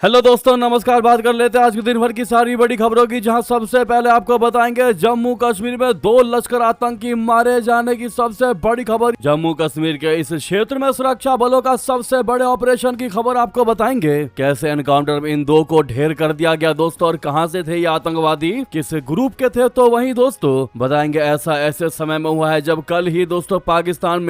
Hello दोस्तों, नमस्कार। बात कर लेते हैं आज के दिन भर की सारी बड़ी खबरों की, जहां सबसे पहले आपको बताएंगे जम्मू कश्मीर में 2 लश्कर आतंकी मारे जाने की सबसे बड़ी खबर। जम्मू कश्मीर के इस क्षेत्र में सुरक्षा बलों का सबसे बड़े ऑपरेशन की खबर आपको बताएंगे। कैसे एनकाउंटर में इन 2 को ढेर कर दिया गया दोस्तों, और कहां से थे ये आतंकवादी, किस ग्रुप के थे, तो वहीं दोस्तों बताएंगे ऐसा ऐसे समय में हुआ है जब कल ही दोस्तों पाकिस्तान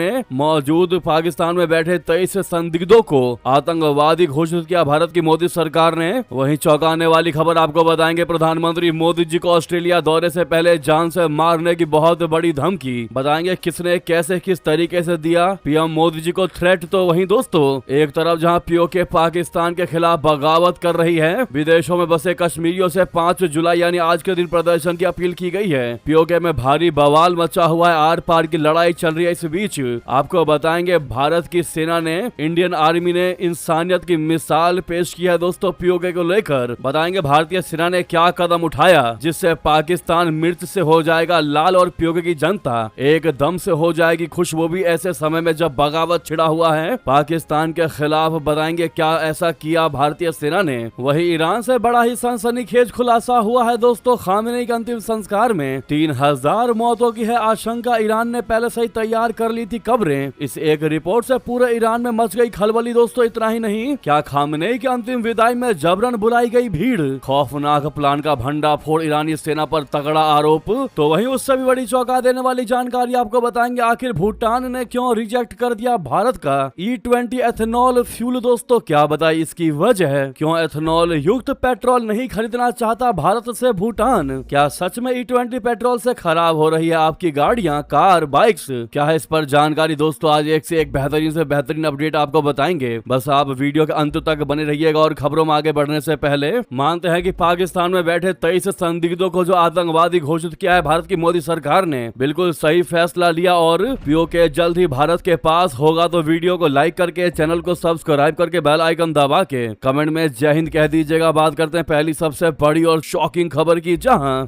में बैठे 23 संदिग्धों को आतंकवादी घोषित किया भारत की मोदी सरकार ने। वहीं चौंकाने वाली खबर आपको बताएंगे, प्रधानमंत्री मोदी जी को ऑस्ट्रेलिया दौरे से पहले जान से मारने की बहुत बड़ी धमकी। बताएंगे किसने कैसे किस तरीके से दिया पीएम मोदी जी को थ्रेट। तो वहीं दोस्तों एक तरफ जहां पीओके पाकिस्तान के खिलाफ बगावत कर रही है, विदेशों में बसे कश्मीरियों से 5 जुलाई यानी आज के दिन प्रदर्शन की अपील की गई है। पीओके में भारी बवाल मचा हुआ है, आर पार की लड़ाई चल रही है। इस बीच आपको बताएंगे भारत की सेना ने, इंडियन आर्मी ने इंसानियत की मिसाल पेश की है दोस्तों पीओके को लेकर। बताएंगे भारतीय सेना ने क्या कदम उठाया जिससे पाकिस्तान मिर्च से हो जाएगा लाल और पीओके की जनता एकदम से हो जाएगी खुश, वो भी ऐसे समय में जब बगावत छिड़ा हुआ है पाकिस्तान के खिलाफ। बताएंगे क्या ऐसा किया भारतीय सेना ने। वही ईरान से बड़ा ही सनसनीखेज खुलासा हुआ है दोस्तों, खामेनी के अंतिम संस्कार में 3000 मौतों की है आशंका। ईरान ने पहले से ही तैयार कर ली थी कब्रें। इस एक रिपोर्ट से पूरे ईरान में मच गई खलबली दोस्तों। इतना ही नहीं, क्या खामेनी के अंतिम विदाई में जबरन बुलाई गई भीड़। खौफनाक प्लान का भंडाफोड़, ईरानी सेना पर तगड़ा आरोप। तो वहीं उससे भी बड़ी चौंका देने वाली जानकारी आपको बताएंगे, आखिर भूटान ने क्यों रिजेक्ट कर दिया भारत का E20 एथेनॉल फ्यूल दोस्तों। क्या बताई इसकी वजह, क्यों एथेनॉल युक्त पेट्रोल नहीं खरीदना चाहता भारत से भूटान। क्या सच में E20 पेट्रोल से खराब हो रही है आपकी गाड़ियां, कार, बाइक्स, क्या है इस पर जानकारी दोस्तों। आज एक से एक बेहतरीन से बेहतरीन अपडेट आपको बताएंगे, बस आप वीडियो के अंत तक बने रहिएगा। और खबरों में आगे बढ़ने से पहले मानते हैं कि पाकिस्तान में बैठे 23 संदिग्धों को जो आतंकवादी घोषित किया है भारत की मोदी सरकार ने, बिल्कुल सही फैसला लिया। और पीओके जल्द ही भारत के पास होगा। तो वीडियो को लाइक करके, चैनल को सब्सक्राइब करके, बेल आइकन दबा के कमेंट में जय हिंद कह दीजिएगा। बात करते हैं पहली सबसे बड़ी और शॉकिंग खबर की, जहां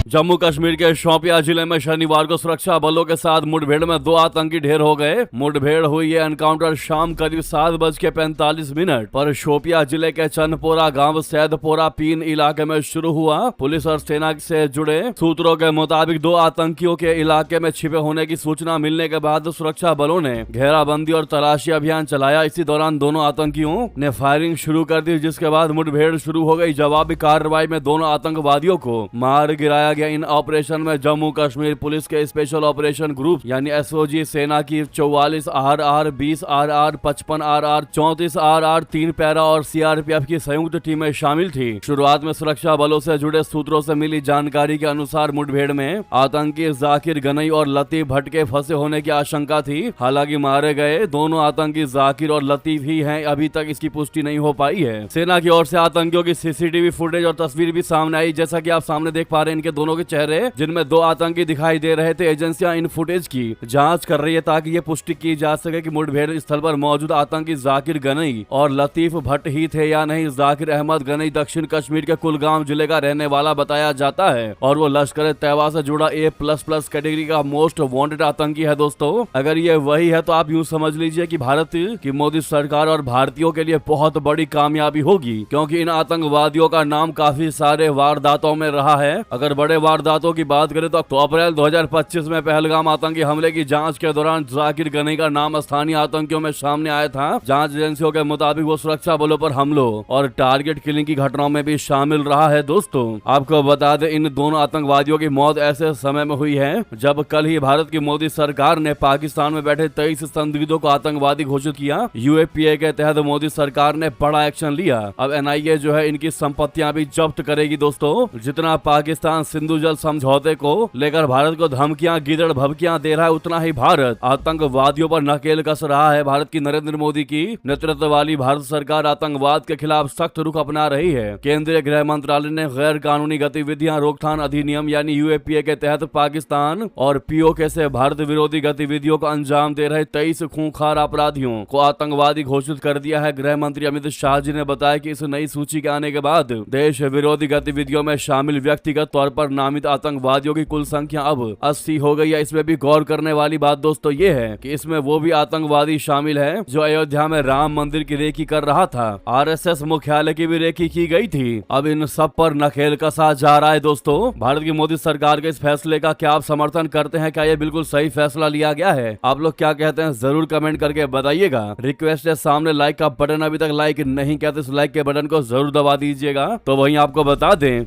जम्मू कश्मीर के शोपियां जिले में शनिवार को सुरक्षा बलों के साथ मुठभेड़ में 2 आतंकी ढेर हो गए। मुठभेड़ हुई ये एनकाउंटर शाम करीब 7:45 पर शोपियां जिले के चंदपोरा गांव सैदपोरा पीन इलाके में शुरू हुआ। पुलिस और सेना से जुड़े सूत्रों के मुताबिक 2 आतंकियों के इलाके में छिपे होने की सूचना मिलने के बाद सुरक्षा बलों ने घेराबंदी और तलाशी अभियान चलाया। इसी दौरान दोनों आतंकियों ने फायरिंग शुरू कर दी, जिसके बाद मुठभेड़ शुरू हो गई। जवाबी कार्रवाई में दोनों आतंकवादियों को मार गिराया गया। इन ऑपरेशन में जम्मू कश्मीर पुलिस के स्पेशल ऑपरेशन ग्रुप यानी एसओजी, सेना की 44 RR, 20 RR, 55 RR, 34 RR, 3 para और सीआरपीएफ की संयुक्त टीमें शामिल थी। शुरुआत में सुरक्षा बलों से जुड़े सूत्रों से मिली जानकारी के अनुसार मुठभेड़ में आतंकी जाकिर गनई और लतीफ भट्ट के फंसे होने की आशंका थी। हालांकि मारे गए दोनों आतंकी जाकिर और लतीफ ही हैं, अभी तक इसकी पुष्टि नहीं हो पाई है। सेना की ओर से आतंकियों की सीसीटीवी फुटेज और तस्वीर भी सामने आई, जैसा कि आप सामने देख पा रहे हैं इनके दोनों के चेहरे, जिनमें 2 आतंकी दिखाई दे रहे थे। एजेंसियां इन फुटेज की जांच कर रही है ताकि ये पुष्टि की जा सके कि मुठभेड़ स्थल पर मौजूद आतंकी जाकिर गनई और लतीफ भट्ट ही थे या नहीं। जाकिर अहमद गनई दक्षिण कश्मीर के कुलगाम जिले का रहने वाला बताया जाता है और वो लश्कर तैयबा से जुड़ा A++ कैटेगरी का मोस्ट वांटेड आतंकी है दोस्तों। अगर ये वही है तो आप यूँ समझ लीजिए कि भारत की मोदी सरकार और भारतीयों के लिए बहुत बड़ी कामयाबी होगी, क्योंकि इन आतंकवादियों का नाम काफी सारे वारदातों में रहा है। अगर बड़े वारदातों की बात करें तो अप्रैल 2025 में पहलगाम आतंकी हमले की जांच के दौरान जाकिर गनई का नाम स्थानीय आतंकियों में सामने आया था। जांच एजेंसियों के मुताबिक वो सुरक्षा बलों पर हमलों और टारगेट किलिंग की घटनाओं में भी शामिल रहा है दोस्तों। आपको बता दें इन दोनों आतंकवादियों की मौत ऐसे समय में हुई है जब कल ही भारत की मोदी सरकार ने पाकिस्तान में बैठे 23 संदिग्धों को आतंकवादी घोषित किया। यूएपीए के तहत मोदी सरकार ने बड़ा एक्शन लिया। अब एनआईए जो है इनकी संपत्तियां भी जब्त करेगी दोस्तों। जितना पाकिस्तान सिंधु जल समझौते को लेकर भारत को धमकियां, गिदड़ भभकियां दे रहा है, उतना ही भारत आतंकवादियों पर नकेल कस रहा है। भारत की नरेंद्र मोदी की नेतृत्व वाली भारत सरकार आतंकवाद के खिलाफ सख्त रुख अपना रही है। केंद्रीय गृह मंत्रालय ने गैर कानूनी गतिविधियां रोकथाम अधिनियम यानी यूएपीए के तहत पाकिस्तान और पीओके से भारत विरोधी गतिविधियों को अंजाम दे रहे 23 खूंखार अपराधियों को आतंकवादी घोषित कर दिया है। गृह मंत्री अमित शाह जी ने बताया कि इस नई सूची के आने के बाद देश विरोधी गतिविधियों में शामिल व्यक्तिगत तौर पर नामित आतंकवादियों की कुल संख्या अब 80 हो गई है। इसमें भी गौर करने वाली बात दोस्तों ये है कि इसमें वो भी आतंकवादी शामिल है जो अयोध्या में राम मंदिर की रेकी कर रहा था। आरएसएस मुख्यालय की भी रेकी की गई थी। अब इन सब पर नकेल कसा जा रहा है दोस्तों। भारत की मोदी सरकार के इस फैसले का क्या आप समर्थन करते हैं? क्या ये बिल्कुल सही फैसला लिया गया है? आप लोग क्या कहते हैं जरूर कमेंट करके बताइएगा। रिक्वेस्ट है, सामने लाइक का बटन अभी तक लाइक नहीं किया तो इस लाइक के बटन को जरूर दबा दीजिएगा। तो वहीं आपको बता दें,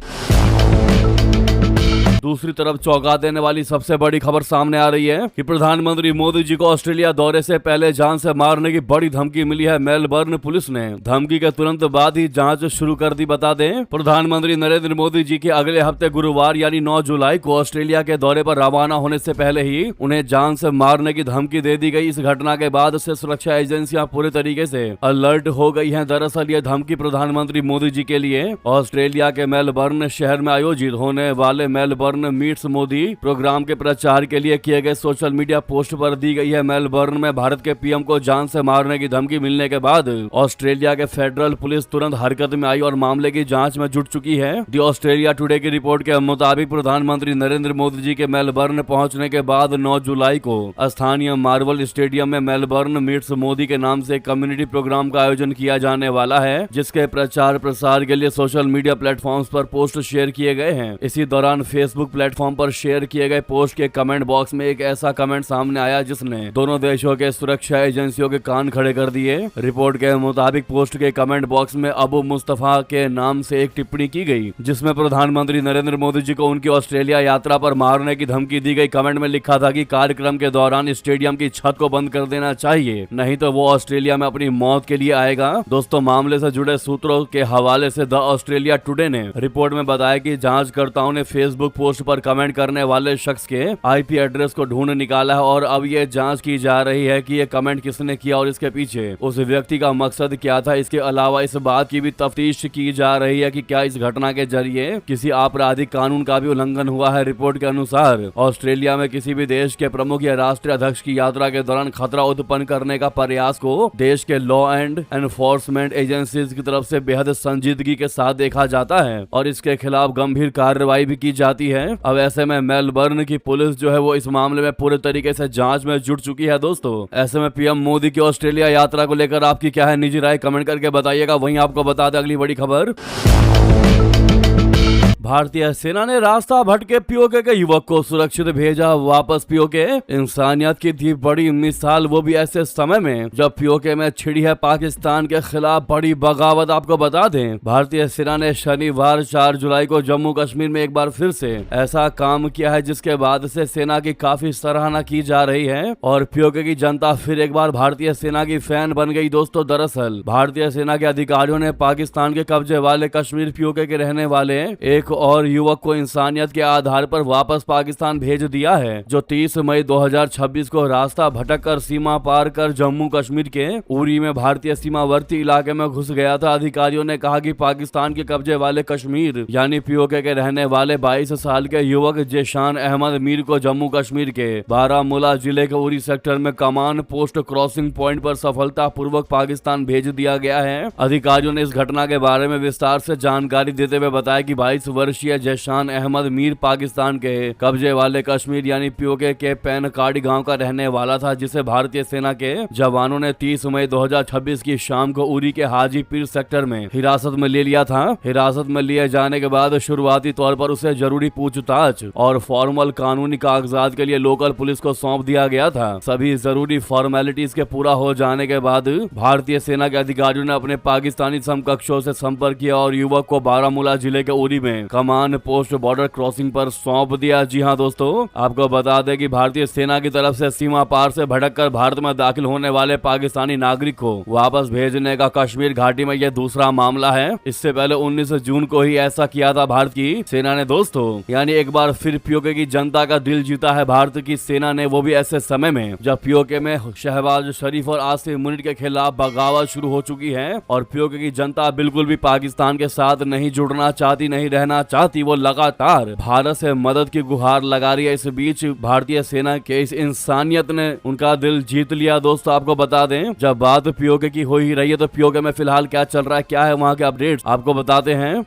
दूसरी तरफ चौंका देने वाली सबसे बड़ी खबर सामने आ रही है कि प्रधानमंत्री मोदी जी को ऑस्ट्रेलिया दौरे से पहले जान से मारने की बड़ी धमकी मिली है। मेलबर्न पुलिस ने धमकी के तुरंत बाद ही जांच शुरू कर दी। बता दें, प्रधानमंत्री नरेंद्र मोदी जी के अगले हफ्ते गुरुवार यानी 9 जुलाई को ऑस्ट्रेलिया के दौरे पर रवाना होने से पहले ही उन्हें जान से मारने की धमकी दे दी गई। इस घटना के बाद से सुरक्षा एजेंसियां पूरे तरीके से अलर्ट हो गई हैं। दरअसल ये धमकी प्रधानमंत्री मोदी जी के लिए ऑस्ट्रेलिया के मेलबर्न शहर में आयोजित होने वाले मेलबर्न मीट्स मोदी प्रोग्राम के प्रचार के लिए किए गए सोशल मीडिया पोस्ट पर दी गई है। मेलबर्न में भारत के पीएम को जान से मारने की धमकी मिलने के बाद ऑस्ट्रेलिया के फेडरल पुलिस तुरंत हरकत में आई और मामले की जांच में जुट चुकी है। दी ऑस्ट्रेलिया टुडे की रिपोर्ट के मुताबिक प्रधानमंत्री नरेंद्र मोदी जी के मेलबर्न पहुंचने के बाद 9 जुलाई को स्थानीय मार्वल स्टेडियम में मेलबर्न मीट्स मोदी के नाम से कम्युनिटी प्रोग्राम का आयोजन किया जाने वाला है, जिसके प्रचार प्रसार के लिए सोशल मीडिया प्लेटफॉर्म्स पर पोस्ट शेयर किए गए हैं। इसी दौरान फेसबुक प्लेटफॉर्म पर शेयर किए गए पोस्ट के कमेंट बॉक्स में एक ऐसा कमेंट सामने आया जिसने दोनों देशों के सुरक्षा एजेंसियों के कान खड़े कर दिए। रिपोर्ट के मुताबिक पोस्ट के कमेंट बॉक्स में अबू मुस्तफा के नाम से एक टिप्पणी की गई जिसमें प्रधानमंत्री नरेंद्र मोदी जी को उनकी ऑस्ट्रेलिया यात्रा पर मारने की धमकी दी गई। कमेंट में लिखा था कि कार्यक्रम के दौरान स्टेडियम की छत को बंद कर देना चाहिए, नहीं तो वो ऑस्ट्रेलिया में अपनी मौत के लिए आएगा। दोस्तों, मामले से जुड़े सूत्रों के हवाले से द ऑस्ट्रेलिया टुडे ने रिपोर्ट में बताया कि जांचकर्ताओं ने फेसबुक पोस्ट पर कमेंट करने वाले शख्स के आईपी एड्रेस को ढूंढ निकाला है और अब ये जांच की जा रही है कि ये कमेंट किसने किया और इसके पीछे उस व्यक्ति का मकसद क्या था। इसके अलावा इस बात की भी तफ्तीश की जा रही है कि क्या इस घटना के जरिए किसी आपराधिक कानून का भी उल्लंघन हुआ है। रिपोर्ट के अनुसार ऑस्ट्रेलिया में किसी भी देश के प्रमुख या राष्ट्रीय अध्यक्ष की यात्रा के दौरान खतरा उत्पन्न करने का प्रयास को देश के लॉ एंड एनफोर्समेंट एजेंसीज की तरफ से बेहद संजीदगी के साथ देखा जाता है और इसके खिलाफ गंभीर कार्रवाई भी की जाती है। अब ऐसे में मेलबर्न की पुलिस जो है वो इस मामले में पूरे तरीके से जांच में जुट चुकी है। दोस्तों, ऐसे में पीएम मोदी की ऑस्ट्रेलिया यात्रा को लेकर आपकी क्या है निजी राय, कमेंट करके बताइएगा। वहीं आपको बता दें अगली बड़ी खबर, भारतीय सेना ने रास्ता भटके पीओके के युवक को सुरक्षित भेजा वापस। पीओके इंसानियत की थी बड़ी मिसाल, वो भी ऐसे समय में जब पीओके में छिड़ी है पाकिस्तान के खिलाफ बड़ी बगावत। आपको बता दें, भारतीय सेना ने शनिवार 4 जुलाई को जम्मू कश्मीर में एक बार फिर से ऐसा काम किया है जिसके बाद से सेना की काफी सराहना की जा रही है और पीओके की जनता फिर एक बार भारतीय सेना की फैन बन गई। दोस्तों, दरअसल भारतीय सेना के अधिकारियों ने पाकिस्तान के कब्जे वाले कश्मीर पीओके के रहने वाले एक और युवक को इंसानियत के आधार पर वापस पाकिस्तान भेज दिया है, जो 30 मई 2026 को रास्ता भटककर सीमा पार कर जम्मू कश्मीर के उरी में भारतीय सीमावर्ती इलाके में घुस गया था। अधिकारियों ने कहा कि पाकिस्तान के कब्जे वाले कश्मीर यानी पीओके के रहने वाले 22 साल के युवक जेशान अहमद मीर को जम्मू कश्मीर के बारामूला जिले के उरी सेक्टर में कमान पोस्ट क्रॉसिंग पॉइंट पर सफलता पूर्वक पाकिस्तान भेज दिया गया है। अधिकारियों ने इस घटना के बारे में विस्तार से जानकारी देते हुए बताया कि 22 वर्षीय जेशान अहमद मीर पाकिस्तान के कब्जे वाले कश्मीर यानी पीओके के पैनकाड़ी गांव का रहने वाला था, जिसे भारतीय सेना के जवानों ने 30 मई 2026 की शाम को उरी के हाजीपीर सेक्टर में हिरासत में ले लिया था। हिरासत में लिए जाने के बाद शुरुआती तौर पर उसे जरूरी पूछताछ और फॉर्मल कानूनी कागजात के लिए लोकल पुलिस को सौंप दिया गया था। सभी जरूरी फॉर्मेलिटीज के पूरा हो जाने के बाद भारतीय सेना के अधिकारियों ने अपने पाकिस्तानी समकक्षों से संपर्क किया और युवक को बारामूला जिले के उरी में कमान पोस्ट बॉर्डर क्रॉसिंग पर सौंप दिया। जी हां दोस्तों, आपको बता दें कि भारतीय सेना की तरफ से सीमा पार से भटककर भारत में दाखिल होने वाले पाकिस्तानी नागरिक को वापस भेजने का कश्मीर घाटी में यह दूसरा मामला है। इससे पहले 19 जून को ही ऐसा किया था भारत की सेना ने। दोस्तों, यानी एक बार फिर पीओके की जनता का दिल जीता है भारत की सेना ने, वो भी ऐसे समय में जब पीओके में शहबाज शरीफ और आसिफ मुनीर के खिलाफ बगावत शुरू हो चुकी है और पीओके की जनता बिल्कुल भी पाकिस्तान के साथ नहीं जुड़ना चाहती, नहीं रहना चाहती। वो लगातार भारत से मदद की गुहार लगा रही है। इस बीच भारतीय सेना के इस इंसानियत ने उनका दिल जीत लिया। दोस्तों, आपको बता दें, जब बात पीओके की हो ही रही है तो पीओके में फिलहाल क्या चल रहा है, क्या है वहां के अपडेट्स, आपको बताते हैं।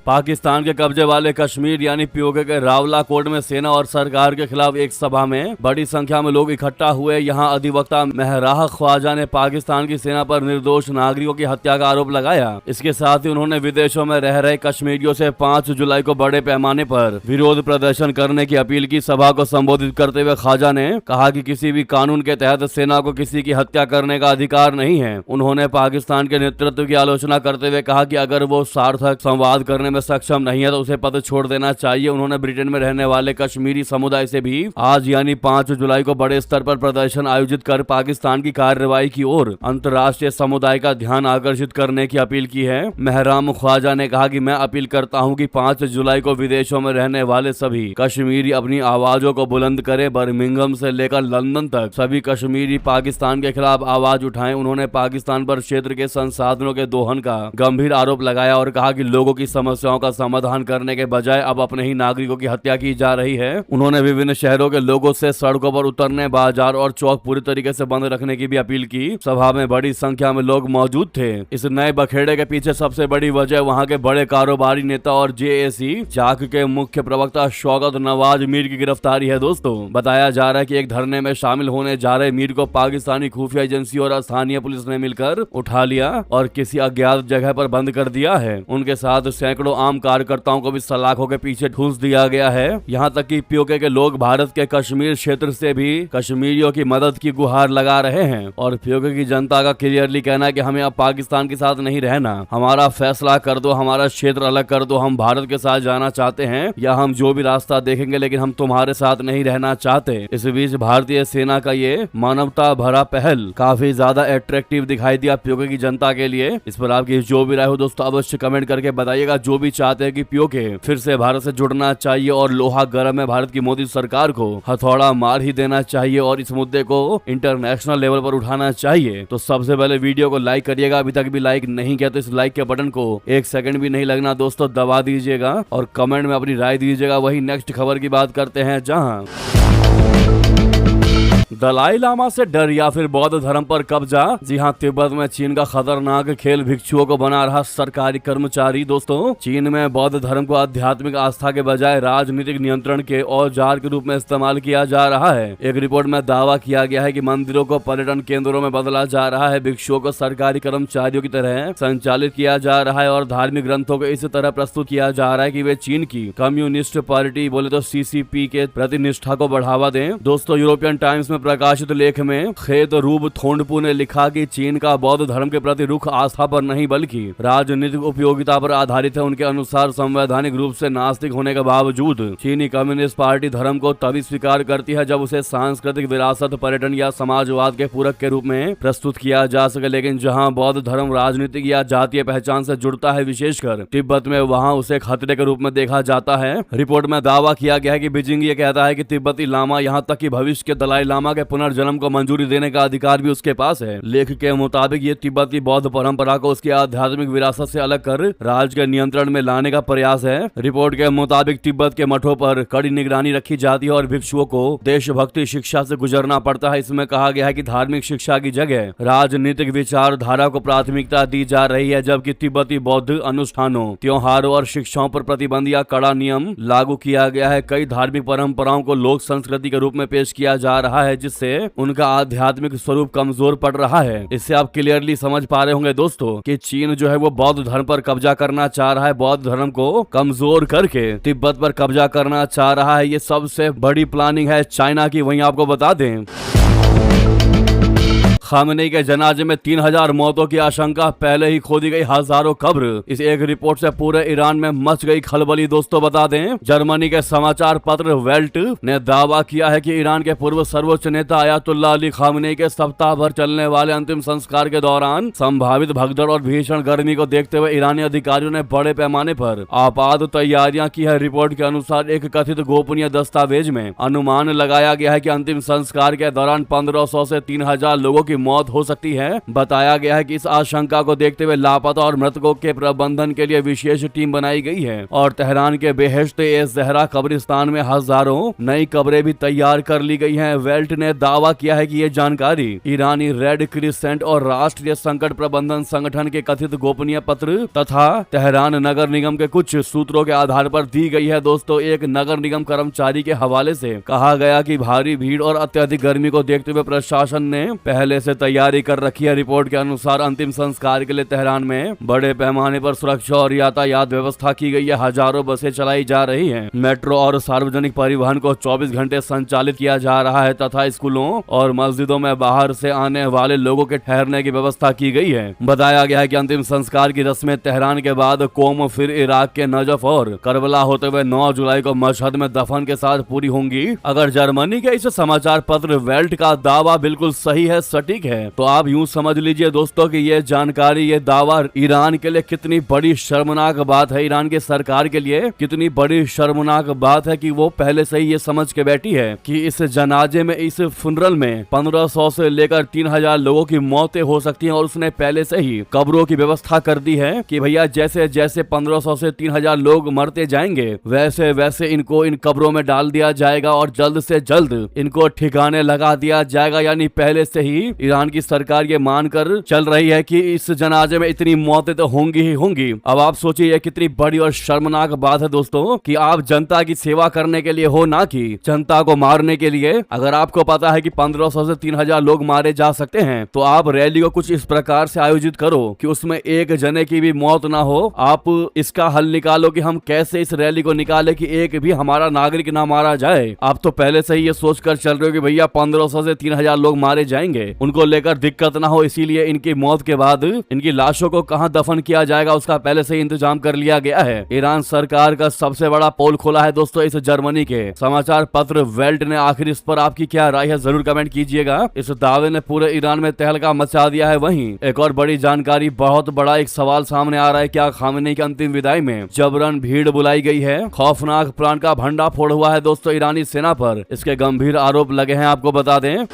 पाकिस्तान के कब्जे वाले कश्मीर यानी पीओके के रावलाकोट में सेना और सरकार के खिलाफ एक सभा में बड़ी संख्या में लोग इकट्ठा हुए। यहाँ अधिवक्ता मेहराह ख्वाजा ने पाकिस्तान की सेना पर निर्दोष नागरिकों की हत्या का आरोप लगाया। इसके साथ ही उन्होंने विदेशों में रह रहे कश्मीरियों से 5 जुलाई को बड़े पैमाने पर विरोध प्रदर्शन करने की अपील की। सभा को संबोधित करते हुए ख्वाजा ने कहा कि किसी भी कानून के तहत सेना को किसी की हत्या करने का अधिकार नहीं है। उन्होंने पाकिस्तान के नेतृत्व की आलोचना करते हुए कहा कि अगर वो सार्थक संवाद करने में सक्षम नहीं है तो उसे पद छोड़ देना चाहिए। उन्होंने ब्रिटेन में रहने वाले कश्मीरी समुदाय से भी आज यानी 5 जुलाई को बड़े स्तर पर प्रदर्शन आयोजित कर पाकिस्तान की कार्रवाई की ओर अंतर्राष्ट्रीय समुदाय का ध्यान आकर्षित करने की अपील की है। मेहराम ख्वाजा ने कहा कि मैं अपील करता हूं कि 5 जुलाई को विदेशों में रहने वाले सभी कश्मीरी अपनी आवाजों को बुलंद करें। बर्मिंघम से लेकर लंदन तक सभी कश्मीरी पाकिस्तान के खिलाफ आवाज उठाएं। उन्होंने पाकिस्तान पर क्षेत्र के संसाधनों के दोहन का गंभीर आरोप लगाया और कहा कि लोगों की समस्याओं का समाधान करने के बजाय अब अपने ही नागरिकों की हत्या की जा रही है। उन्होंने विभिन्न शहरों के लोगों से सड़कों पर उतरने, बाजार और चौक पूरी तरीके से बंद रखने की भी अपील की। सभा में बड़ी संख्या में लोग मौजूद थे। इस नए बखेड़े के पीछे सबसे बड़ी वजह वहां के बड़े कारोबारी नेता और जेएसी जाक के मुख्य प्रवक्ता शौकत नवाज मीर की गिरफ्तारी है। दोस्तों, बताया जा रहा है कि एक धरने में शामिल होने जा रहे मीर को पाकिस्तानी खुफिया एजेंसी और स्थानीय पुलिस ने मिलकर उठा लिया और किसी अज्ञात जगह पर बंद कर दिया है। उनके साथ सैकड़ों आम कार्यकर्ताओं को भी सलाखों के पीछे ठूंस दिया गया है। यहाँ तक कि पीओके के लोग भारत के कश्मीर क्षेत्र से भी कश्मीरियों की मदद की गुहार लगा रहे हैं और पीओके की जनता का क्लियरली कहना है कि हमें अब पाकिस्तान के साथ नहीं रहना, हमारा फैसला कर दो, हमारा क्षेत्र अलग कर दो, हम भारत के साथ जाना चाहते हैं या हम जो भी रास्ता देखेंगे लेकिन हम तुम्हारे साथ नहीं रहना चाहते। इस बीच भारतीय सेना का ये मानवता भरा पहल काफी ज्यादा अट्रैक्टिव दिखाई दिया पीओके की जनता के लिए। इस पर आपकी जो भी राय हो दोस्तों अवश्य कमेंट करके बताइएगा। जो भी चाहते हैं कि पीओके फिर से भारत से जुड़ना चाहिए और लोहा गर्म है भारत की मोदी सरकार को हथौड़ा मार ही देना चाहिए और इस मुद्दे को इंटरनेशनल लेवल पर उठाना चाहिए, तो सबसे पहले वीडियो को लाइक करिएगा। अभी तक भी लाइक नहीं किया तो इस लाइक के बटन को 1 सेकंड भी नहीं लगना दोस्तों दबा दीजिएगा और कमेंट में अपनी राय दीजिएगा। वही नेक्स्ट खबर की बात करते हैं, जहां दलाई लामा से डर या फिर बौद्ध धर्म पर कब्जा। जी हां, तिब्बत में चीन का खतरनाक खेल भिक्षुओं को बना रहा सरकारी कर्मचारी। दोस्तों, चीन में बौद्ध धर्म को आध्यात्मिक आस्था के बजाय राजनीतिक नियंत्रण के औजार के रूप में इस्तेमाल किया जा रहा है। एक रिपोर्ट में दावा किया गया है कि मंदिरों को पर्यटन केंद्रों में बदला जा रहा है, भिक्षुओं को सरकारी कर्मचारियों की तरह संचालित किया जा रहा है और धार्मिक ग्रंथों को इस तरह प्रस्तुत किया जा रहा है कि वे चीन की कम्युनिस्ट पार्टी बोले तो सीसीपी के प्रति निष्ठा को बढ़ावा दें। दोस्तों, यूरोपियन टाइम्स में प्रकाशित लेख में खेत रूप थोंडपू ने लिखा कि चीन का बौद्ध धर्म के प्रति रुख आस्था पर नहीं बल्कि राजनीतिक उपयोगिता पर आधारित है। उनके अनुसार संवैधानिक रूप से नास्तिक होने के बावजूद चीनी कम्युनिस्ट पार्टी धर्म को तभी स्वीकार करती है जब उसे सांस्कृतिक विरासत, पर्यटन या समाजवाद के पूरक के रूप में प्रस्तुत किया जा सके। लेकिन जहां बौद्ध धर्म राजनीतिक या जातीय पहचान से जुड़ता है, विशेषकर तिब्बत में, वहां उसे खतरे के रूप में देखा जाता है। रिपोर्ट में दावा किया गया है कि बीजिंग ये कहता है कि तिब्बती लामा, यहाँ तक कि भविष्य के दलाई लामा के पुनर्जन्म को मंजूरी देने का अधिकार भी उसके पास है। लेख के मुताबिक ये तिब्बती बौद्ध परंपरा को उसकी आध्यात्मिक विरासत से अलग कर राज्य के नियंत्रण में लाने का प्रयास है। रिपोर्ट के मुताबिक तिब्बत के मठों पर कड़ी निगरानी रखी जाती है और भिक्षुओं को देशभक्ति शिक्षा से गुजरना पड़ता है। इसमें कहा गया है कि धार्मिक शिक्षा की जगह राजनीतिक विचारधारा को प्राथमिकता दी जा रही है, जबकि तिब्बती बौद्ध अनुष्ठानों, त्योहारों और शिक्षाओं पर प्रतिबंध या कड़ा नियम लागू किया गया है। कई धार्मिक परंपराओं को लोक संस्कृति के रूप में पेश किया जा रहा है, जिससे उनका आध्यात्मिक स्वरूप कमजोर पड़ रहा है। इससे आप क्लियरली समझ पा रहे होंगे दोस्तों कि चीन जो है वो बौद्ध धर्म पर कब्जा करना चाह रहा है, बौद्ध धर्म को कमजोर करके तिब्बत पर कब्जा करना चाह रहा है। ये सबसे बड़ी प्लानिंग है चाइना की। वहीं आपको बता दें, खामनेई के जनाजे में 3000 मौतों की आशंका, पहले ही खोदी गई हजारों कब्र। इस एक रिपोर्ट से पूरे ईरान में मच गई खलबली। दोस्तों, बता दें, जर्मनी के समाचार पत्र वेल्ट ने दावा किया है कि ईरान के पूर्व सर्वोच्च नेता आयतुल्लाह अली खामनेई के सप्ताह भर चलने वाले अंतिम संस्कार के दौरान संभावित भगदड़ और भीषण गर्मी को देखते हुए ईरानी अधिकारियों ने बड़े पैमाने पर आपात तैयारियां की है। रिपोर्ट के अनुसार एक कथित गोपनीय दस्तावेज में अनुमान लगाया गया है कि अंतिम संस्कार के दौरान 1500 से 3000 लोगों की की मौत हो सकती है। बताया गया है कि इस आशंका को देखते हुए लापता और मृतकों के प्रबंधन के लिए विशेष टीम बनाई गई है और तेहरान के बेहेश्त-ए-ज़हरा कब्रिस्तान में हजारों नई कब्रें भी तैयार कर ली गई हैं। वेल्ट ने दावा किया है कि ये जानकारी ईरानी रेड क्रिसेंट और राष्ट्रीय संकट प्रबंधन संगठन के कथित गोपनीय पत्र तथा तेहरान नगर निगम के कुछ सूत्रों के आधार पर दी गई है। दोस्तों, एक नगर निगम कर्मचारी के हवाले से कहा गया कि भारी भीड़ और अत्यधिक गर्मी को देखते हुए प्रशासन ने पहले से तैयारी कर रखी है। रिपोर्ट के अनुसार अंतिम संस्कार के लिए तेहरान में बड़े पैमाने पर सुरक्षा और यातायात व्यवस्था की गई है। हजारों बसें चलाई जा रही हैं। मेट्रो और सार्वजनिक परिवहन को 24 घंटे संचालित किया जा रहा है तथा स्कूलों और मस्जिदों में बाहर से आने वाले लोगों के ठहरने की व्यवस्था की गई है। बताया गया है कि अंतिम संस्कार की रस्में तेहरान के बाद कोम, फिर इराक के नजफ और करबला होते हुए 9 जुलाई को मशहद में दफन के साथ पूरी होंगी। अगर जर्मनी के इस समाचार पत्र वेल्ट का दावा बिल्कुल सही है, सटीक है, तो आप यूं समझ लीजिए दोस्तों कि ये जानकारी, ये दावा ईरान के लिए कितनी बड़ी शर्मनाक बात है। ईरान की सरकार के लिए कितनी बड़ी शर्मनाक बात है कि वो पहले से ही ये समझ के बैठी है कि इस जनाजे में, इस फुनरल में 1500 से लेकर 3000 लोगों की मौतें हो सकती हैं और उसने पहले से ही कब्रों की व्यवस्था कर दी है कि भैया जैसे जैसे 1500 से 3000 लोग मरते जाएंगे वैसे वैसे इनको इन कब्रों में डाल दिया जाएगा और जल्द से जल्द इनको ठिकाने लगा दिया जाएगा। यानी पहले से ही ईरान की सरकार ये मानकर चल रही है कि इस जनाजे में इतनी मौतें तो होंगी ही होंगी। अब आप सोचिए ये कितनी बड़ी और शर्मनाक बात है दोस्तों कि आप जनता की सेवा करने के लिए हो, ना कि जनता को मारने के लिए। अगर आपको पता है कि 1500 से 3000 लोग मारे जा सकते हैं तो आप रैली को कुछ इस प्रकार से आयोजित करो कि उसमें एक जने की भी मौत ना हो। आप इसका हल निकालो कि हम कैसे इस रैली को निकाले कि एक भी हमारा नागरिक ना मारा जाए। आप तो पहले से ही ये सोचकर चल रहे हो कि भैया 1500 से 3000 लोग मारे जाएंगे, उनको लेकर दिक्कत ना हो, इसीलिए इनकी मौत के बाद इनकी लाशों को कहां दफन किया जाएगा उसका पहले से ही इंतजाम कर लिया गया है। ईरान सरकार का सबसे बड़ा पोल खोला है दोस्तों इस जर्मनी के समाचार पत्र वेल्ट ने। आखिर इस पर आपकी क्या राय है, जरूर कमेंट कीजिएगा। इस दावे ने पूरे ईरान में तहलका मचा दिया है। वहीं एक और बड़ी जानकारी, बहुत बड़ा एक सवाल सामने आ रहा है, क्या खामेनी की अंतिम विदाई में जबरन भीड़ बुलाई गई है? खौफनाक प्राण का भंडाफोड़ हुआ है दोस्तों ईरानी सेना पर, इसके गंभीर आरोप लगे हैं। आपको बता दें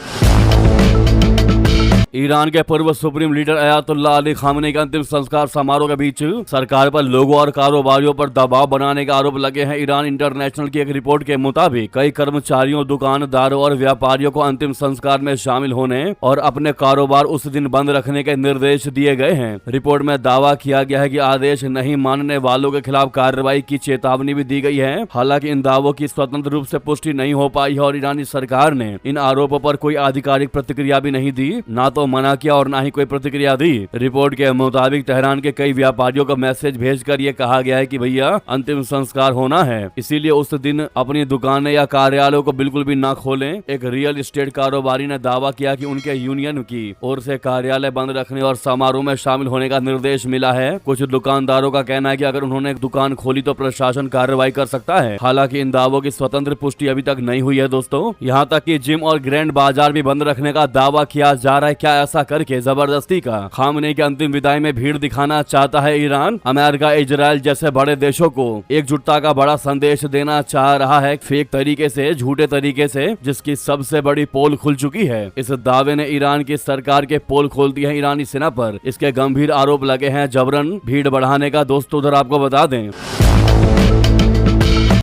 ईरान के पूर्व supreme leader Ayatollah Ali Khamenei के अंतिम संस्कार समारोह के बीच सरकार पर लोगों और कारोबारियों पर दबाव बनाने का आरोप लगे हैं। ईरान इंटरनेशनल की एक रिपोर्ट के मुताबिक कई कर्मचारियों, दुकानदारों और व्यापारियों को अंतिम संस्कार में शामिल होने और अपने कारोबार उस दिन बंद रखने के निर्देश दिए गए हैं। रिपोर्ट में दावा किया गया है कि आदेश नहीं मानने वालों के खिलाफ कार्रवाई की चेतावनी भी दी गई है। हालांकि इन दावों की स्वतंत्र रूप से पुष्टि नहीं हो पाई है और ईरानी सरकार ने इन आरोपों पर कोई आधिकारिक प्रतिक्रिया भी नहीं दी, ना तो मना किया और ना ही कोई प्रतिक्रिया दी। रिपोर्ट के मुताबिक तेहरान के कई व्यापारियों को मैसेज भेजकर ये कहा गया है कि भैया अंतिम संस्कार होना है, इसीलिए उस दिन अपनी दुकानें या कार्यालयों को बिल्कुल भी ना खोलें। एक रियल एस्टेट कारोबारी ने दावा किया कि उनके यूनियन की ओर से कार्यालय बंद रखने और समारोह में शामिल होने का निर्देश मिला है। कुछ दुकानदारों का कहना है कि अगर उन्होंने एक दुकान खोली तो प्रशासन कार्रवाई कर सकता है। हालांकि इन दावों की स्वतंत्र पुष्टि अभी तक नहीं हुई है दोस्तों। यहाँ तक कि जिम और ग्रैंड बाजार भी बंद रखने का दावा किया जा रहा है। क्या ऐसा करके जबरदस्ती का खामेनी की अंतिम विदाई में भीड़ दिखाना चाहता है ईरान? अमेरिका, इजराइल जैसे बड़े देशों को एकजुटता का बड़ा संदेश देना चाह रहा है, फेक तरीके से, झूठे तरीके से, जिसकी सबसे बड़ी पोल खुल चुकी है। इस दावे ने ईरान की सरकार के पोल खोल दी है ईरानी सेना पर। इसके गंभीर आरोप लगे हैं जबरन भीड़ बढ़ाने का। दोस्तों उधर आपको बता दें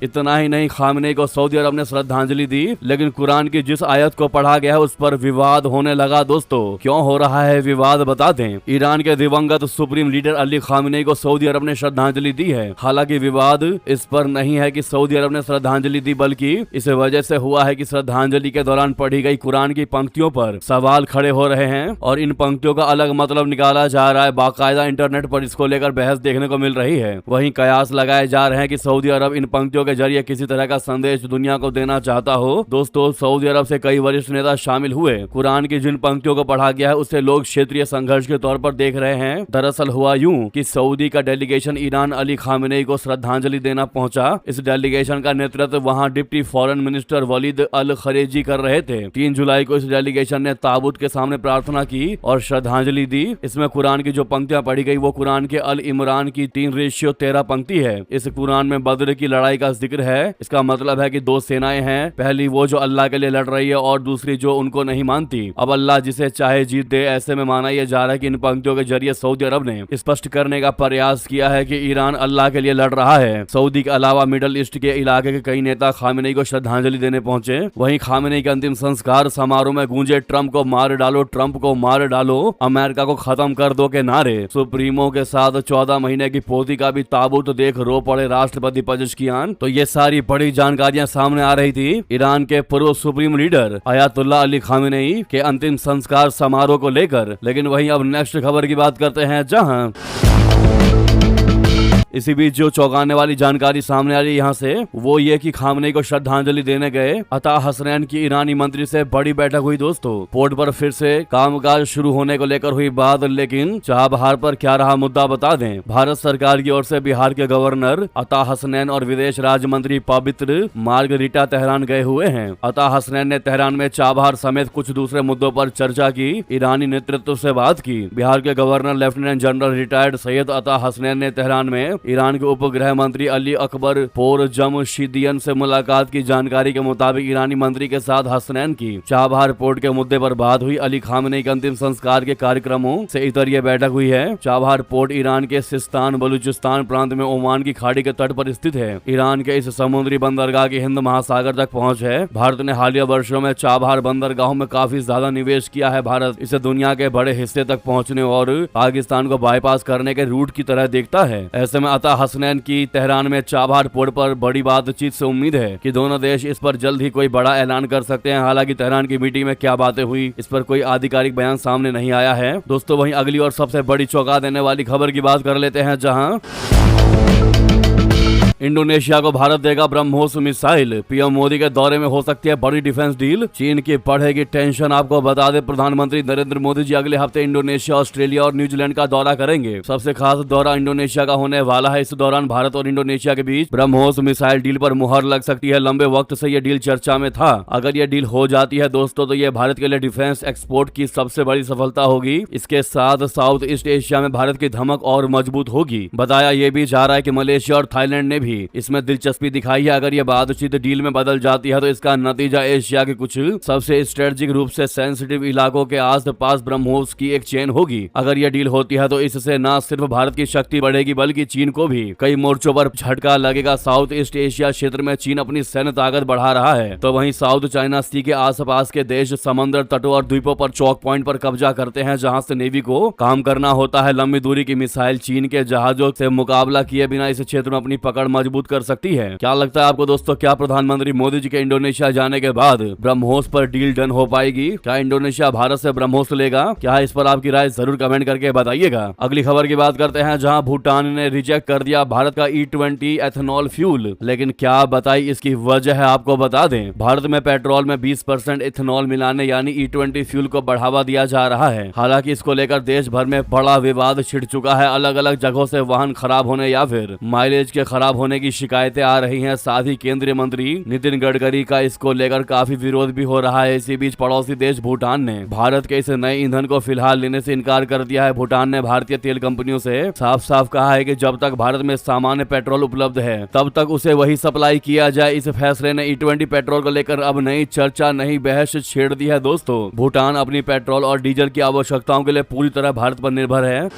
इतना ही नहीं, खामेनी को सऊदी अरब ने श्रद्धांजलि दी, लेकिन कुरान की जिस आयत को पढ़ा गया है उस पर विवाद होने लगा। दोस्तों क्यों हो रहा है विवाद, बता दें। ईरान के दिवंगत सुप्रीम लीडर अली खामेनी को सऊदी अरब ने श्रद्धांजलि दी है। हालांकि विवाद इस पर नहीं है कि सऊदी अरब ने श्रद्धांजलि दी, बल्कि इस वजह से हुआ है कि श्रद्धांजलि के दौरान पढ़ी गई कुरान की पंक्तियों पर सवाल खड़े हो रहे हैं और इन पंक्तियों का अलग मतलब निकाला जा रहा है। बाकायदा इंटरनेट पर इसको लेकर बहस देखने को मिल रही है। वहीं कयास लगाए जा रहे हैं कि सऊदी अरब इन पंक्तियों के जरिए किसी तरह का संदेश दुनिया को देना चाहता हो। दोस्तों सऊदी अरब से कई वरिष्ठ नेता शामिल हुए। कुरान की जिन पंक्तियों को पढ़ा गया है उसे लोग क्षेत्रीय संघर्ष के तौर पर देख रहे हैं। दरअसल हुआ यूं कि सऊदी का डेलीगेशन ईरान अली खामेनी को श्रद्धांजलि देना पहुंचा। इस डेलीगेशन का नेतृत्व वहां डिप्टी फॉरेन मिनिस्टर वलीद अल खरेजी कर रहे थे। 3 जुलाई को इस डेलीगेशन ने ताबूत के सामने प्रार्थना की और श्रद्धांजलि दी। इसमें कुरान की जो पंक्तियां पढ़ी गई वो कुरान के अल इमरान की 3:13 पंक्ति है। इस कुरान में बद्र की लड़ाई का जिक्र है। इसका मतलब है कि दो सेनाएं हैं, पहली वो जो अल्लाह के लिए लड़ रही है और दूसरी जो उनको नहीं मानती। अब अल्लाह जिसे चाहे जीत दे, ऐसे में माना यह जा रहा है कि इन पंक्तियों के जरिए सऊदी अरब ने स्पष्ट करने का प्रयास किया है कि ईरान अल्लाह के लिए लड़ रहा है। सऊदी के अलावा मिडल ईस्ट के इलाके के कई नेता खामेनेई को श्रद्धांजलि देने पहुंचे। वहीं खामेनेई के अंतिम संस्कार समारोह में गूंजे ट्रंप को मार डालो, ट्रंप को मार डालो, अमेरिका को खत्म कर दो के नारे। सुप्रीमो के साथ 14 महीने की पोती का भी ताबूत देख रो पड़े राष्ट्रपति पजेश्कियान। तो ये सारी बड़ी जानकारियां सामने आ रही थी ईरान के पूर्व supreme leader Ayatollah Ali Khamenei के अंतिम संस्कार समारोह को लेकर। लेकिन वहीं अब नेक्स्ट खबर की बात करते हैं, जहां इसी बीच जो चौंकाने वाली जानकारी सामने आ रही है यहाँ से, वो ये कि खामनेई को श्रद्धांजलि देने गए अता हसनैन की ईरानी मंत्री से बड़ी बैठक हुई। दोस्तों, पोर्ट पर फिर से कामकाज शुरू होने को लेकर हुई बात, लेकिन चाबहार पर क्या रहा मुद्दा बता दें। भारत सरकार की ओर से बिहार के गवर्नर अता हसनैन और विदेश राज्य मंत्री पवित्र मार्गरीटा तेहरान गए हुए हैं। अता हसनैन ने तेहरान में चाबहार समेत कुछ दूसरे मुद्दों पर चर्चा की, ईरानी नेतृत्व से बात की। बिहार के governor lieutenant general retired Syed अता हसनैन ने तेहरान में ईरान के उपगृह मंत्री अली अकबर पोरजमशिदियन से मुलाकात की। जानकारी के मुताबिक ईरानी मंत्री के साथ हसनैन की चाबहार पोर्ट के मुद्दे पर बात हुई। अली खामेनेई के अंतिम संस्कार के कार्यक्रमों से इतर यह बैठक हुई है। चाबहार पोर्ट ईरान के सिस्तान बलूचिस्तान प्रांत में ओमान की खाड़ी के तट पर स्थित है। ईरान के इस समुद्री बंदरगाह की हिंद महासागर तक पहुंच है। भारत ने हालिया वर्षों में चाबहार बंदरगाहों में काफी ज्यादा निवेश किया है। भारत इसे दुनिया के बड़े हिस्से तक पहुंचने और पाकिस्तान को बाईपास करने के रूट की तरह देखता है। ऐसे में अता हसनैन की तेहरान में चाबहार पोर्ट पर बड़ी बातचीत से उम्मीद है कि दोनों देश इस पर जल्द ही कोई बड़ा ऐलान कर सकते हैं। हालांकि तेहरान की मीटिंग में क्या बातें हुई, इस पर कोई आधिकारिक बयान सामने नहीं आया है। दोस्तों, वहीं अगली और सबसे बड़ी चौंका देने वाली खबर की बात कर लेते हैं, जहां इंडोनेशिया को भारत देगा ब्रह्मोस मिसाइल। पीएम मोदी के दौरे में हो सकती है बड़ी डिफेंस डील, चीन की बढ़ेगी टेंशन। आपको बता दें, प्रधानमंत्री नरेंद्र मोदी जी अगले हफ्ते इंडोनेशिया, ऑस्ट्रेलिया और न्यूजीलैंड का दौरा करेंगे। सबसे खास दौरा इंडोनेशिया का होने वाला है। इस दौरान भारत और इंडोनेशिया के बीच ब्रह्मोस मिसाइल डील पर मुहर लग सकती है। लंबे वक्त से यह डील चर्चा में था। अगर यह डील हो जाती है दोस्तों, तो यह भारत के लिए डिफेंस एक्सपोर्ट की सबसे बड़ी सफलता होगी। इसके साथ साउथ ईस्ट एशिया में भारत की धमक और मजबूत होगी। बताया यह भी जा रहा है कि मलेशिया और थाईलैंड ने भी इसमें दिलचस्पी दिखाई है। अगर यह बातचीत डील में बदल जाती है तो इसका नतीजा एशिया के कुछ सबसे स्ट्रेटेजिक रूप से सेंसिटिव इलाकों के आस पास ब्रह्मोस की एक चेन होगी। अगर यह डील होती है तो इससे न सिर्फ भारत की शक्ति बढ़ेगी बल्कि चीन को भी कई मोर्चों पर झटका लगेगा। साउथ ईस्ट एशिया क्षेत्र में चीन अपनी सैन्य ताकत बढ़ा रहा है, तो वहीं साउथ चाइना सी के आसपास के देश समंदर तटों और द्वीपों पर चौक पॉइंट पर कब्जा करते हैं, जहां से नेवी को काम करना होता है। लंबी दूरी की मिसाइल चीन के जहाजों से मुकाबला किए बिना इस क्षेत्र में अपनी पकड़ मजबूत कर सकती है। क्या लगता है आपको दोस्तों, क्या प्रधानमंत्री मोदी जी के इंडोनेशिया जाने के बाद ब्रह्मोस पर डील डन हो पाएगी? क्या इंडोनेशिया भारत से ब्रह्मोस लेगा? क्या इस पर आपकी राय जरूर कमेंट करके बताइएगा। अगली खबर की बात करते हैं, जहां भूटान ने रिजेक्ट कर दिया भारत का E20 एथेनॉल फ्यूल। लेकिन क्या बताई इसकी वजह है, आपको बता दें। भारत में पेट्रोल में 20% इथेनॉल मिलाने यानी E20 फ्यूल को बढ़ावा दिया जा रहा है। हालांकि इसको लेकर देश भर में बड़ा विवाद छिड़ चुका है। अलग अलग जगहों से वाहन खराब होने या फिर माइलेज के खराब होने की शिकायतें आ रही हैं। साथ ही केंद्रीय मंत्री नितिन गडकरी का इसको लेकर काफी विरोध भी हो रहा है। इसी बीच पड़ोसी देश भूटान ने भारत के इस नए ईंधन को फिलहाल लेने से इनकार कर दिया है। भूटान ने भारतीय तेल कंपनियों से साफ साफ कहा है कि जब तक भारत में सामान्य पेट्रोल उपलब्ध है तब तक उसे वही सप्लाई किया जाए। इस फैसले ने E20 पेट्रोल को लेकर अब नई चर्चा, नई बहस छेड़ दी है। दोस्तों, भूटान अपनी पेट्रोल और डीजल की आवश्यकताओं के लिए पूरी तरह भारत पर निर्भर है।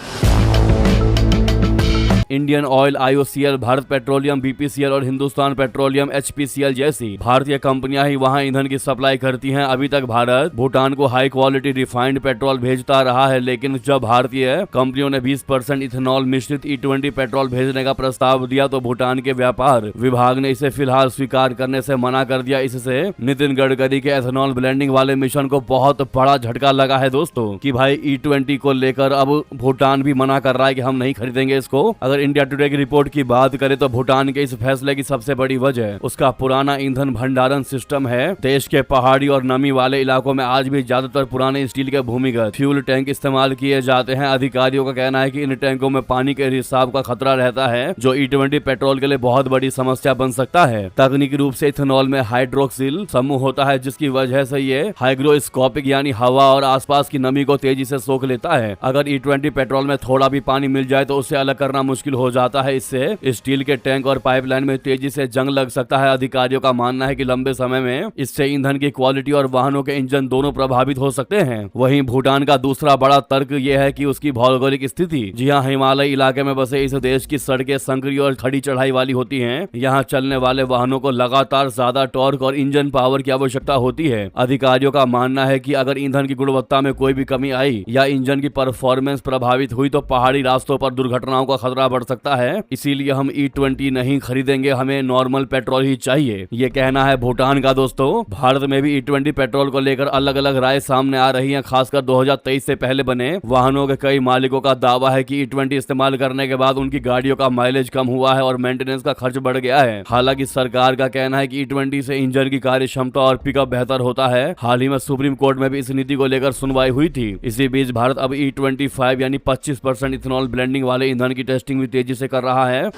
Indian oil, IOCL, Bharat petroleum, BPCL और हिंदुस्तान पेट्रोलियम HPCL जैसी भारतीय कंपनियां ही वहां ईंधन की सप्लाई करती हैं। अभी तक भारत भूटान को हाई क्वालिटी रिफाइंड पेट्रोल भेजता रहा है, लेकिन जब भारतीय कंपनियों ने 20% इथेनॉल मिश्रित E20 पेट्रोल भेजने का प्रस्ताव दिया तो भूटान के व्यापार विभाग ने इसे फिलहाल स्वीकार करने से मना कर दिया। इससे नितिन गडकरी के एथेनॉल ब्लेंडिंग वाले मिशन को बहुत बड़ा झटका लगा है दोस्तों, कि भाई E20 को लेकर अब भूटान भी मना कर रहा है कि हम नहीं खरीदेंगे इसको। अगर इंडिया टुडे की रिपोर्ट की बात करें तो भूटान के इस फैसले की सबसे बड़ी वजह उसका पुराना ईंधन भंडारण सिस्टम है। देश के पहाड़ी और नमी वाले इलाकों में आज भी ज्यादातर पुराने स्टील के भूमिगत फ्यूल टैंक इस्तेमाल किए जाते हैं। अधिकारियों का कहना है कि इन टैंकों में पानी के रिसाव का खतरा रहता है, जो E20 पेट्रोल के लिए बहुत बड़ी समस्या बन सकता है। तकनीकी रूप से इथेनॉल में हाइड्रोक्सिल समूह होता है, जिसकी वजह से ये हाइग्रोस्कोपिक यानी हवा और आसपास की नमी को तेजी से सोख लेता है। अगर E20 पेट्रोल में थोड़ा भी पानी मिल जाए तो उसे अलग करना मुश्किल मुश्किल हो जाता है। इससे स्टील के टैंक और पाइपलाइन में तेजी से जंग लग सकता है। अधिकारियों का मानना है कि लंबे समय में इससे ईंधन की क्वालिटी और वाहनों के इंजन दोनों प्रभावित हो सकते हैं। वहीं भूटान का दूसरा बड़ा तर्क यह है कि उसकी भौगोलिक स्थिति। जी हाँ, हिमालय इलाके में बसे इस देश की सड़कें संकरी और खड़ी चढ़ाई वाली होती हैं। यहाँ चलने वाले वाहनों को लगातार ज्यादा टॉर्क और इंजन पावर की आवश्यकता होती है। अधिकारियों का मानना है कि अगर ईंधन की गुणवत्ता में कोई भी कमी आई या इंजन की परफॉर्मेंस प्रभावित हुई तो पहाड़ी रास्तों पर दुर्घटनाओं का खतरा बढ़ सकता है। इसीलिए हम E20 नहीं खरीदेंगे, हमें नॉर्मल पेट्रोल ही चाहिए, ये कहना है भूटान का। दोस्तों, भारत में भी E20 पेट्रोल को लेकर अलग अलग राय सामने आ रही है। खासकर 2023 से पहले बने वाहनों के कई मालिकों का दावा है कि E20 इस्तेमाल करने के बाद उनकी गाड़ियों का माइलेज कम हुआ है और मेंटेनेंस का खर्च बढ़ गया है। हालांकि सरकार का कहना है कि E20 से इंजन की कार्य क्षमता और पिकअप बेहतर होता है। हाल ही में सुप्रीम कोर्ट में भी इस नीति को लेकर सुनवाई हुई थी। इसी बीच भारत अब E25 यानी 25% इथेनॉल ब्लेंडिंग वाले ईंधन की टेस्टिंग भी तेजी से कर रहा है।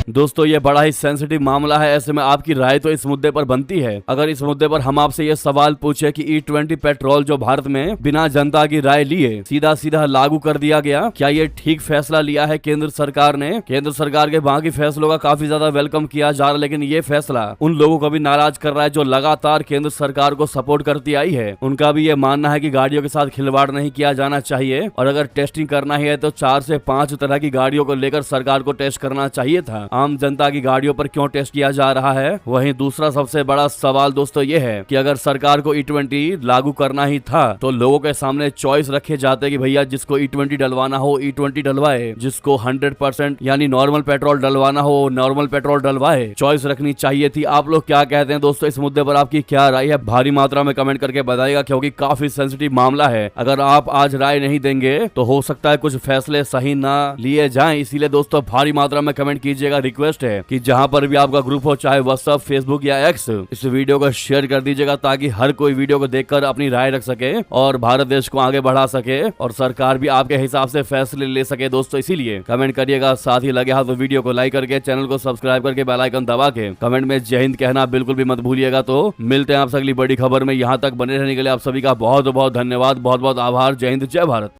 दोस्तों, ये बड़ा ही सेंसिटिव मामला है, ऐसे में आपकी राय तो इस मुद्दे पर बनती है। अगर इस मुद्दे पर हम आपसे ये सवाल पूछे कि E20 पेट्रोल जो भारत में बिना जनता की राय लिए सीधा सीधा लागू कर दिया गया, क्या ये ठीक फैसला लिया है केंद्र सरकार ने? केंद्र सरकार के बाकी फैसलों का काफी ज्यादा वेलकम किया जा रहा है, लेकिन ये फैसला उन लोगों को भी नाराज कर रहा है जो लगातार केंद्र सरकार को सपोर्ट करती आई है। उनका भी ये मानना है कि गाड़ियों के साथ खिलवाड़ नहीं किया जाना चाहिए और अगर टेस्टिंग करना ही है तो 4 से 5 तरह की गाड़ियों को लेकर सरकार को टेस्ट करना चाहिए था। आम जनता की गाड़ियों पर क्यों टेस्ट किया जा रहा है? वहीं दूसरा सबसे बड़ा सवाल दोस्तों ये है कि अगर सरकार को E20 लागू करना ही था तो लोगों के सामने चॉइस रखे जाते कि भैया जिसको E20 डलवाना हो E20 डलवाए, जिसको 100% यानी नॉर्मल पेट्रोल डलवाना हो नॉर्मल पेट्रोल डलवाए। चॉइस रखनी चाहिए थी। आप लोग क्या कहते हैं दोस्तों? इस मुद्दे पर आपकी क्या राय है? भारी मात्रा में कमेंट करके बताइएगा, क्योंकि काफी सेंसिटिव मामला है। अगर आप आज राय नहीं देंगे तो हो सकता है कुछ फैसले सही ना लिए जाएं। इसीलिए दोस्तों भारी मात्रा में कमेंट कीजिएगा। रिक्वेस्ट है कि जहां पर भी आपका ग्रुप हो, चाहे व्हाट्सएप, फेसबुक या एक्स, इस वीडियो को शेयर कर दीजिएगा ताकि हर कोई वीडियो को देखकर अपनी राय रख सके और भारत देश को आगे बढ़ा सके और सरकार भी आपके हिसाब से फैसले ले सके। दोस्तों, इसीलिए कमेंट करिएगा। साथ ही लगे हाथ तो वीडियो को लाइक करके चैनल को सब्सक्राइब करके बेल आइकन दबा के कमेंट में जय हिंद कहना बिल्कुल भी मत भूलिएगा। तो मिलते हैं आपसे अगली बड़ी खबर में। यहाँ तक बने रहने के लिए आप सभी का बहुत बहुत धन्यवाद, बहुत बहुत आभार। जय हिंद, जय भारत।